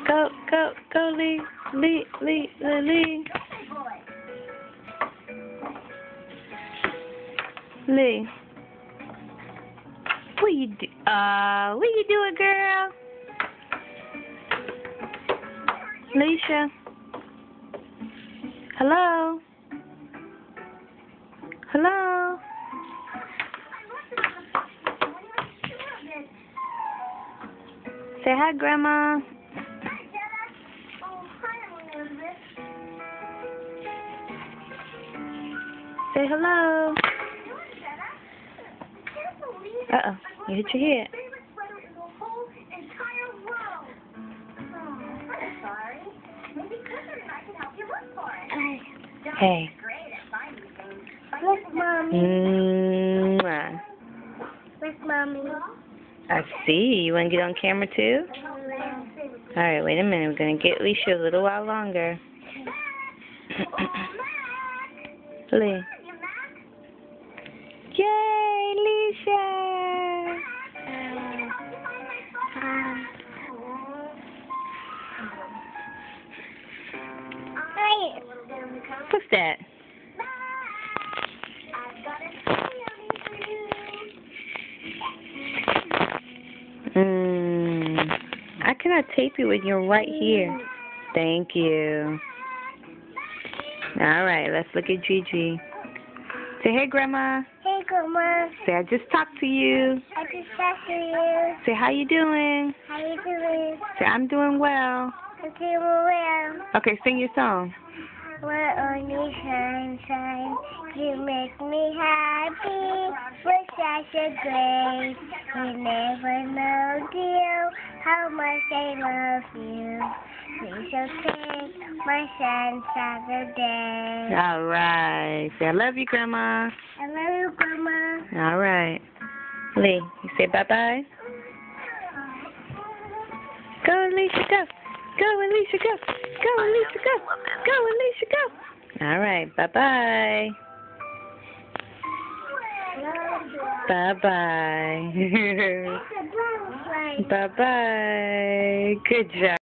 Go, Lee. Lee. Lee. What you doing, girl? Leisha. Hello? Hello? Say hi, Grandma. Say hello. Uh-oh. You hit your head. Hey. Where's Mommy? Mwah. Where's Mommy? I see. You want to get on camera too? Alright, wait a minute. We're going to get Leisha a little while longer. Lee. Yay, Leisha! What's that? I cannot tape you when you're right here. Thank you. Alright, let's look at Gigi. Say, hey, Grandma. Hey, Grandma. Say, I just talked to you. I just talked to you. Say, how you doing? How you doing? Say, I'm doing well. I'm doing well. Okay, sing your song. When only sunshine, you make me happy. We're such a great, you never know, dear, how much I love you. Please don't take my sunshine today. All right. Say, I love you, Grandma. I love you, Grandma. All right. Lee, you say bye-bye. Go, Alicia, go. Go, Alicia, go. Go, Alicia, go. Go, Alicia, go. All right. Bye-bye. Bye-bye. Bye-bye. Good job.